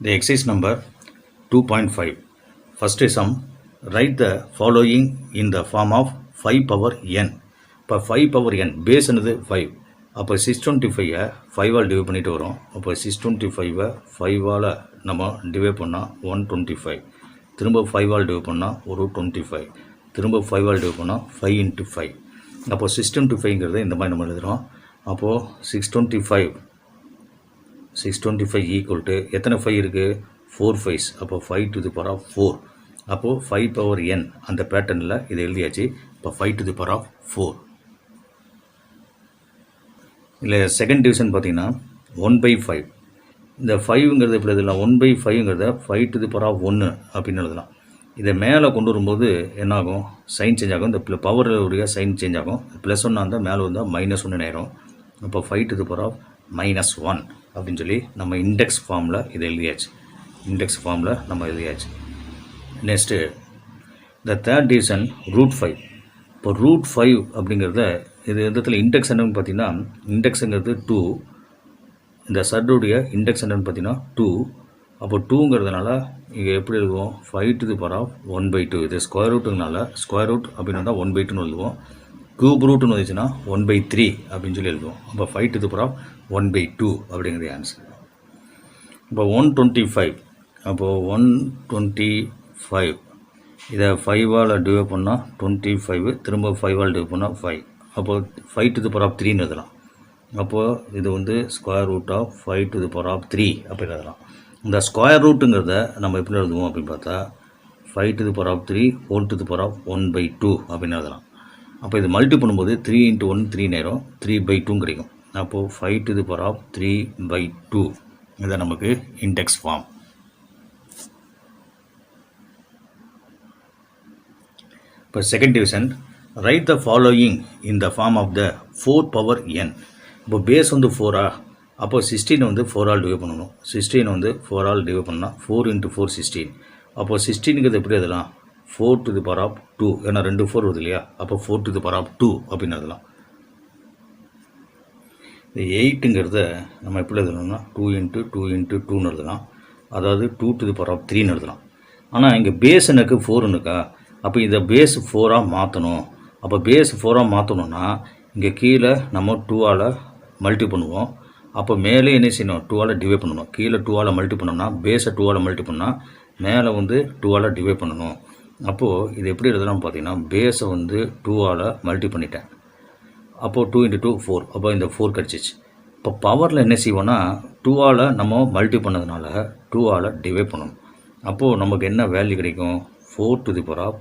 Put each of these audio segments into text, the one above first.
The exercise number 2.5. First sum. Write the following in the form of 5 power n. இப்போ 5 power n base என்னது 5. அப்போ 625 5 all divide பண்ணிட்டு வரும். அப்போ 625 5ஆல் நம்ம டிவைட் பண்ணால் 125. திரும்ப 5 ஆல் டிவைட் பண்ணால் ஒரு 25. திரும்ப 5 ஆல் டிவைட் பண்ணால் 5 into 5. அப்போ 625ங்கிறது இந்த மாதிரி நம்ம எழுதுகிறோம். அப்போது 625 ஈக்குவல் டு எத்தனை 5 இருக்குது 4 5s. அப்போ 5 to the power of 4. அப்போது 5 power n அந்த பேட்டர்னில் இதை எழுதியாச்சு. இப்போ 5 to the power of 4. இல்லை செகண்ட் டிவிஷன் பார்த்தீங்கன்னா 1/5. இந்த 5ங்கிறது எப்படி எழுதலாம் 1/5ங்கிறத 5 to the power of 1 அப்படின்னு எழுதலாம். இதை மேலே கொண்டு வரும்போது என்னாகும் சைன் சேஞ்ச் ஆகும். இந்த பவருடைய சைன் சேஞ்ச் ஆகும். +1 இருந்தால் மேலே வந்தால் -1 ஆயிரும். அப்போ 5 to the power of -1 அப்படின்னு சொல்லி நம்ம இண்டெக்ஸ் ஃபார்மில் இதை எழுதியாச்சு. நெக்ஸ்ட்டு இந்த தேர்ட் டிவிஷன் √5. இப்போ √5 அப்படிங்கிறத இது இடத்துல இண்டெக்ஸ் என்னன்னு பார்த்தீங்கன்னா இண்டெக்ஸுங்கிறது 2. இந்த சர்டுடைய இண்டெக்ஸ் என்னன்னு பார்த்தீங்கன்னா 2. அப்போ 2ங்கிறதுனால இங்கே எப்படி எழுதுவோம் 5 to the power of 1/2. இது ஸ்கொயர் ரூட்டுங்கனால ஸ்கொயர் ரூட் அப்படின்னு வந்தால் 1/2ன்னு எழுதுவோம். க்யூப் ரூட்னு வந்துச்சுன்னா 1/3 அப்படின்னு சொல்லி எழுதுவோம். அப்போ 5 to the power of 1/2 அப்படிங்கிறது ஆன்சர். இப்போ 125. அப்போது 125 இதை 5ஆல் டிவைட் பண்ணால் 25. திரும்ப 5ஆல் டிவைட் பண்ணால் 5. அப்போது 5 to the power of 3ன்னு எழுதலாம். அப்போது இது வந்து square root of 5 to the power of 3 அப்படின்னு எழுதலாம். இந்த ஸ்கொயர் ரூட்டுங்கிறத நம்ம எப்படி எழுதுவோம் அப்படின்னு பார்த்தா 5 to the power of 3 whole to the power of 1/2 அப்படின்னு எழுதலாம். அப்போ இது மல்டி பண்ணும்போது 3 into 1 3 நேரம் 3/2 கிடைக்கும். அப்போது 5 to the power of 3/2 இதை நமக்கு இண்டெக்ஸ் ஃபார்ம். இப்போ second division right the following in the form of the 4 power n. இப்போ பேஸ் வந்து 4 அப்போ 16 வந்து 4 ஆல் டிவைட் பண்ணணும். 16 வந்து 4 ஆல் டிவைட் பண்ணால் 4 into 4 16. அப்போது 16ங்கிறது எப்படி எழுதலாம் 4 to the power of 2. ஏன்னா 2 4 வருது இல்லையா. அப்போ 4 to the power of 2 அப்படின்னு எழுதலாம். இந்த 8ங்கிறத நம்ம எப்படி எழுதணும்னா 2 into 2 into 2ன்னு எழுதலாம். அதாவது 2 to the power of 3ன்னு எழுதலாம். ஆனால் இங்கே பேஸ் எனக்கு 4ன்னு இருக்கா. அப்போ இதை பேஸ் 4ஆக மாற்றணும். அப்போ பேஸ் 4ஆக மாற்றணும்னா இங்கே கீழே நம்ம 2ஆல் மல்டி பண்ணுவோம். அப்போ மேலே என்ன செய்யணும் 2ஆல் டிவைட் பண்ணணும். கீழே 2ஆல் மல்டி பண்ணோம்னா பேஸை 2ஆல் மல்டி பண்ணால் மேலே வந்து 2ஆல் டிவைட் பண்ணணும். அப்போது இது எப்படி எழுதலாம் பார்த்தீங்கன்னா பேஸை வந்து 2ஆல் மல்டி பண்ணிட்டேன். அப்போது 2 into 2 4. அப்போ இந்த 4 கிடச்சிச்சு. இப்போ பவரில் என்ன செய்வோன்னா 2ஆல் நம்ம மல்டி பண்ணதுனால 2ஆல் டிவைட் பண்ணணும். அப்போது நமக்கு என்ன வேல்யூ கிடைக்கும் 4 to the power of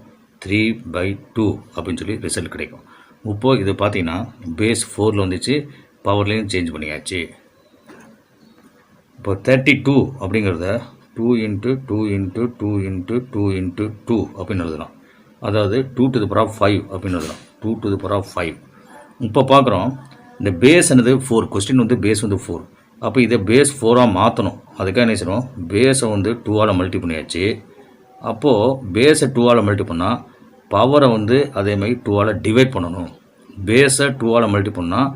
3/2 அப்படின்னு சொல்லி ரிசல்ட் கிடைக்கும். இப்போது இது பார்த்தீங்கன்னா பேஸ் 4ல் வந்துச்சு. பவர்லேயும் சேஞ்ச் பண்ணியாச்சு. இப்போ 32 அப்படிங்கிறத 2 into 2 into 2 into 2 into 2 அப்படின்னு எழுதலாம். அதாவது 2 to the power of 5 அப்படின்னு எழுதலாம். 2 to the power of 5. இப்போ பார்க்குறோம் இந்த பேஸ் என்னது 4. கொஸ்டின் வந்து பேஸ் வந்து 4. அப்போ இதை பேஸ் 4ஆக மாற்றணும். அதுக்காக என்ன செய்யணும் பேஸை வந்து 2ஆல் மல்டி பண்ணியாச்சு. அப்போது பேஸை 2ஆல் மல்டி பண்ணால் பவரை வந்து அதேமாதிரி 2ஆல் டிவைட் பண்ணணும். பேஸை 2ஆல் மல்டி பண்ணால்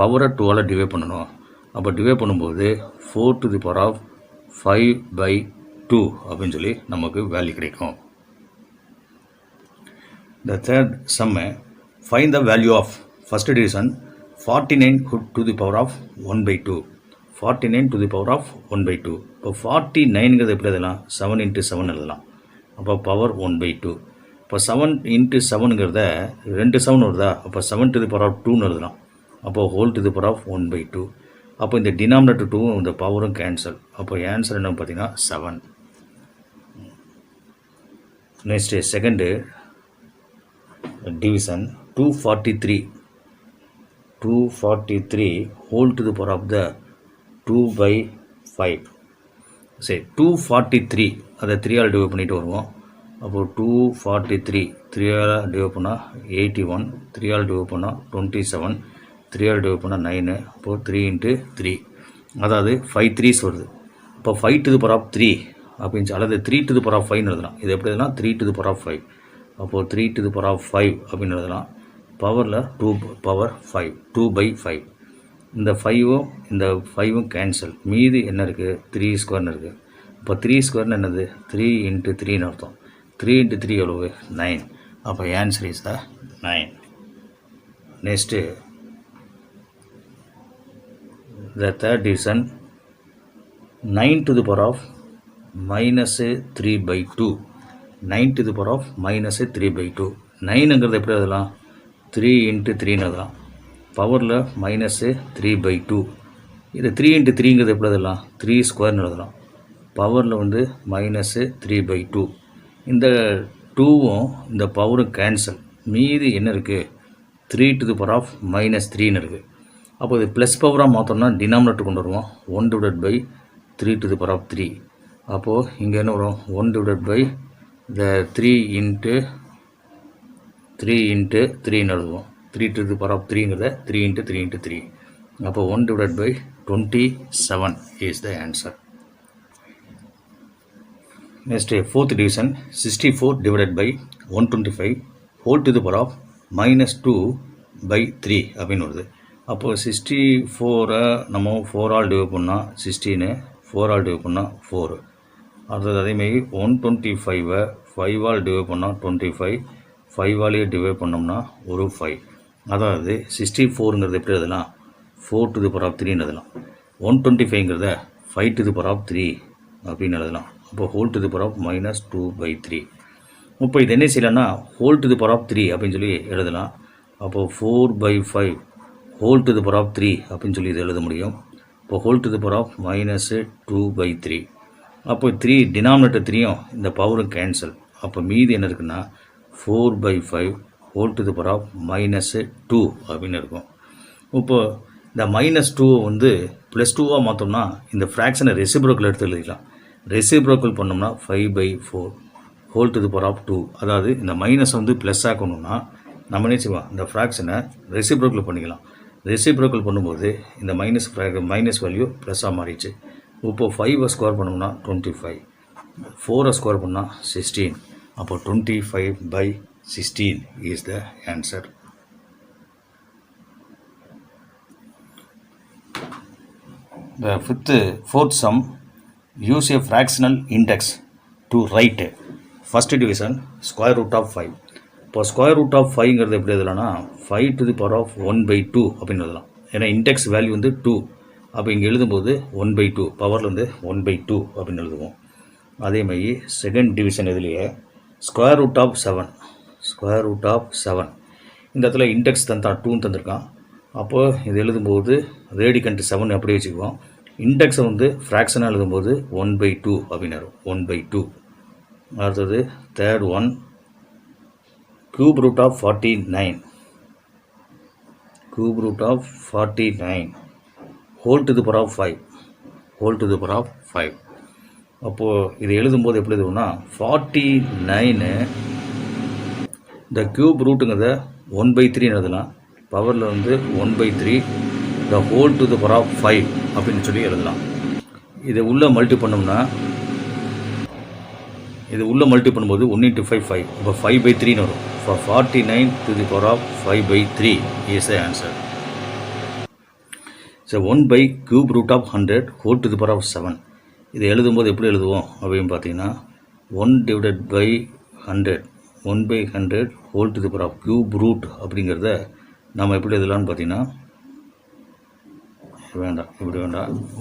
பவரை 2ஆல் டிவைட் பண்ணணும். அப்போ டிவைட் பண்ணும்போது 4 to the power of 5/2 அப்படின்னு சொல்லி நமக்கு வேல்யூ கிடைக்கும். The third sum, find the value of first division 49 to the power of 1/2. 49 to the power of 1/2. இப்போ 49ங்கிறது எப்படி எழுதலாம் 7 into 7 எழுதலாம். அப்போ பவர் 1/2. இப்போ 7 into 7ங்கிறத 2 7 வருதா. அப்போ 7 to the power of 2ன்னு எழுதலாம். அப்போது whole to the power of 1/2. அப்போ இந்த டினாமினேட்டர் 2வும் இந்த பவரும் கேன்சல். அப்போ ஆன்சர் என்ன பார்த்தீங்கன்னா 7. Next second division 243 whole to the power of the 2/5. சரி 243 அதை 3ஆல் டிவைட் பண்ணிட்டு வருவோம். அப்போது 243 3ஆல் டிவைட் பண்ணால் 81. 3ஆல் டிவைட் பண்ணால் 27. 3ஆல் டிவைட் பண்ணால் 9. அப்போது 3 into 3 அதாவது 5 3s வருது. இப்போ 5 to the power of 3 அப்படின்னு அல்லது 3 to the power of 5 எழுதலாம். இது எப்படி எழுதலாம் 3 to the power of 5. அப்போது 3 to the power of 5 அப்படின்னு எழுதலாம். பவரில் 2 power 5 2/5. இந்த 5ம் இந்த 5ம் கேன்சல். மீதி என்ன இருக்குது 3 ஸ்கொயர்னு இருக்குது. இப்போ 3 ஸ்கொயர்னு என்னது 3 × 3ன்னு அர்த்தம். 3 × 3 எவ்வளவு 9. அப்போ answer is the 9. Next the third division 9 to the power of minus 3/2. 9 to the power of minus 3/2. 9ங்கிறது எப்படி எழுதலாம் 3 × 3ன்னு எழுதலாம். பவரில் மைனஸ் 3/2. இது 3 × 3ங்கிறது எப்படி எழுதலாம் 3 ஸ்கொயர்னு எழுதலாம். பவரில் வந்து மைனஸ் 3/2. இந்த 2வும் இந்த பவரும் கேன்சல். மீதி என்ன இருக்குது 3 to the power of minus 3ன்னு இருக்குது. அப்போ இது ப்ளஸ் பவராக மாற்றோம்னா டினாமினேட்டர் கொண்டு வருவோம் 1/3 to the power of 3. அப்போது இங்கே என்ன வரும் 1/3 3/3ன்னு எழுதுவோம். 3 to the power of 3ங்கிறத 3 × 3 × 3. அப்போ 1/27 is the answer. Next fourth division 64 divided by 125 whole to the power of -2/3 அப்படின்னு வருது. அப்போது 64 நம்ம 4 ஆல் டிவைட் பண்ணால் 16, 4 ஆல் டிவைட் பண்ணால் 4. அடுத்தது அதேமாதிரி 125 5 ஆல் டிவைட் பண்ணால் 25, 5 ஆலேயே டிவைட் பண்ணோம்னா ஒரு 5. அதாவது 64ங்கிறது எப்படி எழுதலாம் 4 to the power of 3ன்னு எழுதலாம். 125ங்கிறத 5 to the power of 3 அப்படின்னு எழுதலாம். அப்போ whole to the power of -2/3. இப்போ இது என்ன செய்யலாம்னா whole to the power of 3 அப்படின்னு சொல்லி எழுதலாம். அப்போது 4/5 whole to the power of 3 அப்படின்னு சொல்லி இது எழுத முடியும். இப்போ whole to the power of -2/3. அப்போ 3 டினாமினேட்டர் 3யும் இந்த பவரும் கேன்சல். அப்போ மீதி என்ன இருக்குன்னா 4/5 whole to the power of -2 அப்படின்னு இருக்கும். இப்போது இந்த -2 வந்து +2 மாற்றோம்னா இந்த ஃப்ராக்ஷனை ரெசிப்ரோக்கல் எடுத்து எழுதிக்கலாம். ரெசிப்ரோக்கல் பண்ணோம்னா 5/4 whole to the power of 2. அதாவது இந்த மைனஸ் வந்து ப்ளஸ் ஆக்கணும்னா நம்ம என்ன செய்வோம் இந்த ஃப்ராக்ஷனை ரெசிப்ரோக்கல் பண்ணிக்கலாம். ரெசிப்ரோக்கல் பண்ணும்போது இந்த மைனஸ் வேல்யூ ப்ளஸ்ஸாக மாறிடுச்சு. இப்போ 5 ஸ்கொயர் பண்ணோம்னா 25, 4 ஸ்கொயர் பண்ணால் 16. அப்போ 25/16 is the answer. The fourth sum, use a fractional index to write first division square root of 5. இப்போ ஸ்கொயர் ரூட் ஆஃப் 5ங்கிறது எப்படி எழுதலாம்னா 5 to the power of 1/2 அப்படின்னு எழுதலாம். ஏன்னா இன்டெக்ஸ் வேல்யூ வந்து 2. அப்போ இங்கே எழுதும்போது 1/2 பவரில் வந்து 1/2 அப்படின்னு எழுதுவோம். அதே மாதிரி செகண்ட் டிவிஷன் இதுலேயே ஸ்கொயர் ரூட் ஆஃப் 7. இந்த இடத்துல இன்டெக்ஸ் 2ன்னு தந்திருக்கான். அப்போது இது எழுதும்போது ரேடிகண்ட் 7 அப்படியே வச்சுக்குவோம். இன்டெக்ஸை வந்து ஃப்ராக்ஷனாக எழுதும்போது 1/2 அப்படின்னு வரும் 1/2. அடுத்தது third one cube root of 49 whole to the power of 5 அப்போது இது எழுதும்போது எப்படி எழுதுவோம்னா 49 இந்த க்யூப் ரூட்டுங்கிறத 1/3 எழுதலாம். பவரில் வந்து 1/3 the whole to the power of 5 அப்படின்னு சொல்லி எழுதலாம். இதை உள்ளே மல்டி பண்ணோம்னா பண்ணும்போது 1 × 5 5. இப்போ 5/3ன்னு வரும். For 49 to the power of 5/3 is the answer. So 1/cube root of 100 whole to the power of 7. இதை எழுதும்போது எப்படி எழுதுவோம் அப்படின்னு பார்த்தீங்கன்னா 1/100 whole to the power of cube root அப்படிங்கிறத நம்ம எப்படி எழுதலாம்னு பார்த்தீங்கன்னா இப்படி வேண்டாம்.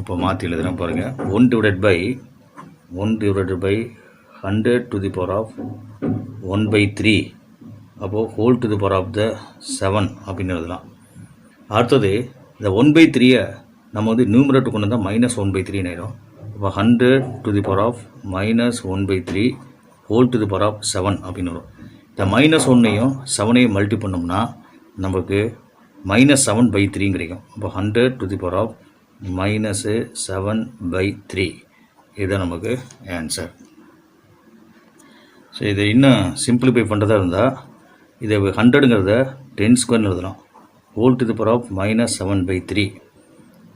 இப்போ மாற்றி எழுதுகிறேன் பாருங்கள். 1/100 to the power of 1/3. அப்போது whole to the power of the 7 அப்படின்னு எழுதலாம். அடுத்தது இந்த 1/3 நம்ம வந்து நியூமரேட்டர் கொண்டு வந்தால் -1/3 ஆயிடும். இப்போ 100 to the power of -1/3 whole to the power of 7 அப்படின்னு வரும். இந்த -1ஐயும் 7ஐயும் மல்டி பண்ணோம்னா நமக்கு -7/3 கிடைக்கும். இப்போ 100 to the power of -7/3 இதுதான் நமக்கு ஆன்சர். ஸோ இதை இன்னும் சிம்பிளிஃபை பண்ணுறதா இருந்தால் இதை 100ங்கிறத 10 ஸ்கொயர்னு எழுதலாம். whole to the power of -7/3.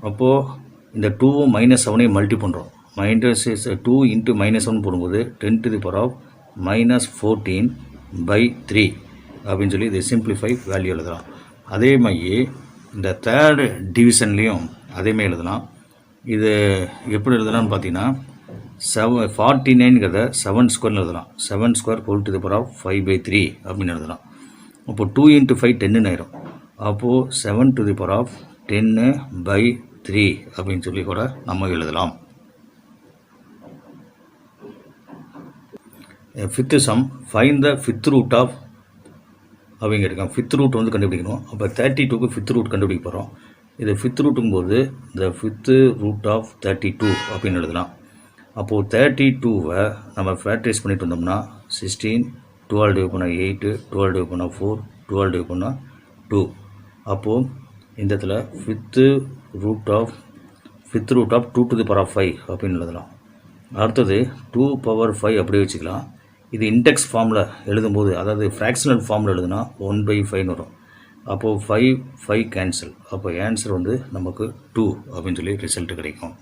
அப்போது இந்த 2வும் -7ஐயும் மல்டி பண்ணுறோம். -2 × -7 போடும்போது 10 to the power of -14/3 அப்படின்னு சொல்லி இதை சிம்பிளிஃபை வேல்யூ எழுதலாம். அதே மாதிரி இந்த தேர்டு டிவிஷன்லேயும் அதேமாதிரி எழுதலாம். இது எப்படி எழுதலாம்னு பார்த்தீங்கன்னா 49ங்கிறத 7 ஸ்கொயர்னு எழுதலாம். 7 square whole to the power of 5/3 அப்படின்னு எழுதலாம். அப்போது 2 × 5 10 ஆயிரும். அப்போது 7 டு தி பவர் ஆஃப் 10/3 அப்படின்னு சொல்லி கூட நம்ம எழுதலாம். Fifth sum, find the fifth root of அவங்க இருக்காங்க. ஃபிஃப்த் ரூட் வந்து கண்டுபிடிக்கணும். அப்போ 32க்கு ஃபிஃப்த் ரூட் கண்டுபிடிக்க போகிறோம். இது ஃபிஃப்த் ரூட்டுங்கும்போது த ஃபிஃப்த்து ரூட் ஆஃப் 32 அப்படின்னு எழுதலாம். அப்போது 32வை நம்ம ஃபேக்டரைஸ் பண்ணிட்டு வந்தோம்னா 16, 12 டிவைட் பண்ணால் 8, 12 டிவைட் பண்ணால் 4, 12 டிவைட் பண்ணால் 2. அப்போது இந்த இடத்துல fifth root of 2 to the power of 5 அப்படின்னு எழுதலாம். அடுத்தது 2 பவர் 5 அப்படியே வச்சுக்கலாம். இது இண்டெக்ஸ் ஃபார்மில் எழுதும்போது, அதாவது ஃப்ராக்ஷனல் ஃபார்மில் எழுதுனா 1/5 வரும். அப்போது 5 கேன்சல். அப்போ ஆன்சர் வந்து நமக்கு 2 அப்படின்னு சொல்லி ரிசல்ட் கிடைக்கும்.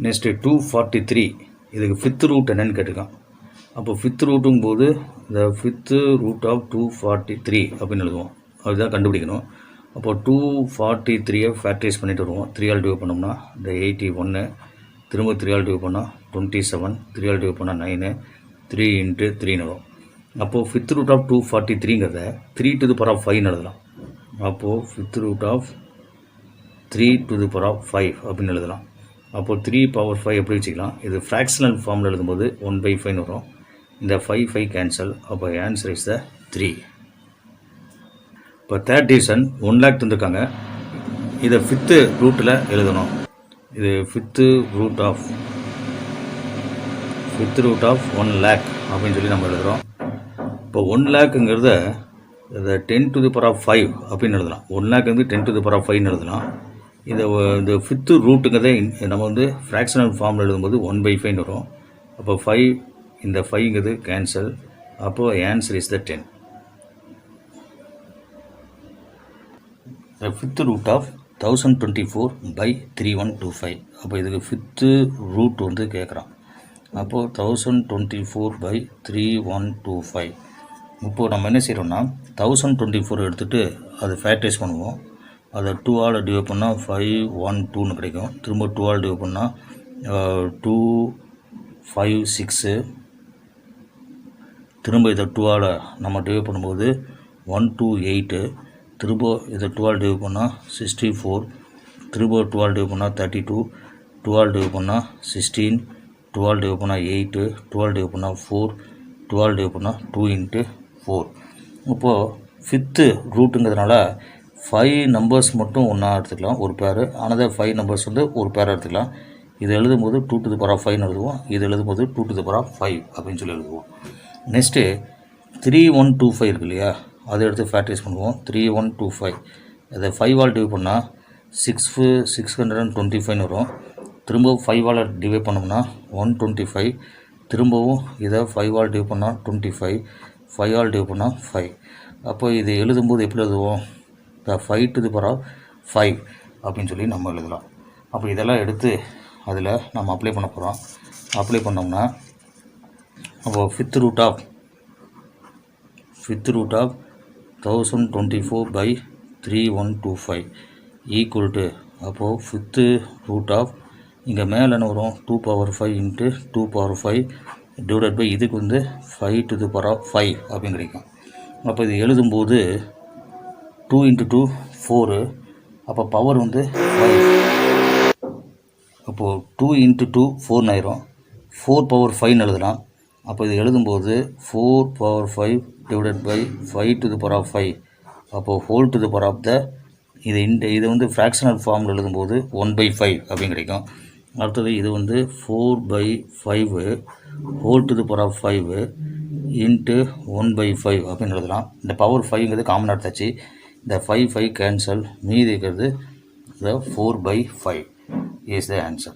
நெக்ஸ்ட்டு 243, இதுக்கு ஃபிஃப்த் ரூட் என்னன்னு கேட்டிருக்கான். அப்போ ஃபிஃப்த் ரூட்டுங்கும் போது இந்த ஃபிஃப்த்து ரூட் ஆஃப் 243 அப்படின்னு எழுதுவோம். அதுதான் கண்டுபிடிக்கணும். அப்போது 243யை ஃபேக்டரைஸ் பண்ணிட்டு வருவோம். 3 டிவைட் பண்ணோம்னா இந்த 81, திரும்ப 3 டிவைட் பண்ணால் 27, 3 டிவைட் பண்ணால் 9, 3 × 3 வரும். அப்போது ஃபிஃப்த் ரூட் ஆஃப் 243ங்கிறத 3 டு தி பவர் ஆஃப் 5 எழுதலாம். அப்போது fifth root of 3 to the power of 5 அப்படின்னு எழுதலாம். அப்போது 3 பவர் 5 எப்படி வச்சுக்கலாம். இது ஃப்ராக்ஷனல் ஃபார்மில் எழுதும்போது 1/5 வரும். இந்த 5 கேன்சல். அப்போ ஆன்சர் இஸ் த 3. இப்போ தேர்ட் டிவிஷன் 1 லேக் தந்துருக்காங்க. இதை ஃபிஃப்த்து ரூட்டில் எழுதணும். இது ஃபிஃப்த்து ரூட் ஆஃப் 1 லேக் அப்படின்னு சொல்லி நம்ம எழுதுகிறோம். இப்போ 1 லேக்குங்கிறத இதை 10 டு தி பவர் ஆஃப் 5 அப்படின்னு எழுதலாம். 1 லேக் வந்து 10 டு தி பவர் ஆஃப் 5 எழுதலாம். இந்த ஃபிஃப்த்து ரூட்டுங்கிறதே நம்ம வந்து ஃப்ராக்ஷனல் ஃபார்மில் எழுதும்போது 1/5 வரும். அப்போ 5, இந்த 5ங்கிறது கேன்சல். அப்போது answer is the 10. The fifth root of 1024/3125. அப்போ இதுக்கு ஃபிஃப்த்து ரூட் வந்து கேட்குறான். அப்போது 1024/3125. இப்போது நம்ம என்ன செய்கிறோம்னா 1024 எடுத்துகிட்டு அதை ஃபேக்டரைஸ் பண்ணுவோம். அதை 2ஆல் டிவைட் பண்ணால் 512ன்னு கிடைக்கும். திரும்ப 2ஆல் டிவைட் பண்ணால் 256. திரும்ப இதை 2ஆல் நம்ம டிவைட் பண்ணும்போது 128. திரும்ப இதை 2ஆல் டிவைட் பண்ணால் 64. திரும்ப 2ஆல் டிவைட் பண்ணால் 32. 2ஆல் டிவைட் பண்ணால் 16. 2ஆல் டிவைட் பண்ணால் 8. 2ஆல் டிவைட் பண்ணால் 4. 2ஆல் டிவைட் பண்ணால் 2 × 4. இப்போது ஃபிஃப்த்து ரூட்டுங்கிறதுனால 5 நம்பர்ஸ் மட்டும் ஒன்றா எடுத்துக்கலாம், ஒரு பேர். அனதர் 5 நம்பர்ஸ் வந்து ஒரு பேராக எடுத்துக்கலாம். இது எழுதும்போது 2 டு தி பவர் ஆஃப் 5 எழுதுவோம். இது எழுதும்போது 2 டு தி பவர் ஆஃப் 5 அப்படின்னு சொல்லி எழுதுவோம். நெக்ஸ்ட்டு 3125 இருக்கு இல்லையா, அதை எடுத்து ஃபேக்டரைஸ் பண்ணுவோம். 3125 அதை 5ஆல் டிவைட் பண்ணால் 625 வரும். திரும்ப 5ஆல் டிவைட் பண்ணோம்னா 125. திரும்பவும் இதை 5ஆல் டிவைட் பண்ணால் 25. 5ஆல் டிவைட் பண்ணால் 5. அப்போ இது எழுதும்போது எப்படி எழுதுவோம், த 5 டு தி பவர் ஆஃப் 5 அப்படின்னு சொல்லி நம்ம எழுதலாம். அப்போ இதெல்லாம் எடுத்து அதில் நம்ம அப்ளை பண்ண போகிறோம். அப்ளை பண்ணோம்னா அப்போது fifth root of 1024/3125 equal to, அப்போது ஃபிஃப்த்து ரூட் ஆஃப் இங்கே மேலே என்ன வரும் 2 பவர் 5 × 2 பவர் 5 டிவைடட் பை இதுக்கு வந்து 5 டு தி பவர் ஆஃப் 5 அப்படின்னு கிடைக்கும். அப்போ இது எழுதும்போது 2 × 2 4. அப்போ பவர் வந்து 5. அப்போது 2 × 2 4 ஆயிரும். 4 பவர் 5 எழுதலாம். அப்போ இது எழுதும்போது 4 power 5 divided by 5 to the power of 5. அப்போது whole to the power of the இது வந்து ஃப்ராக்ஷனல் ஃபார்மில் எழுதும்போது 1/5 அப்படின்னு கிடைக்கும். அடுத்தது இது வந்து 4/5 whole to the power of 5 into 1/5 அப்படின்னு எழுதலாம். இந்த பவர் 5ங்கிறது காமன் எடுத்தாச்சு. இந்த 5 கேன்சல். மீதி இருக்கிறது the 4/5 is the answer.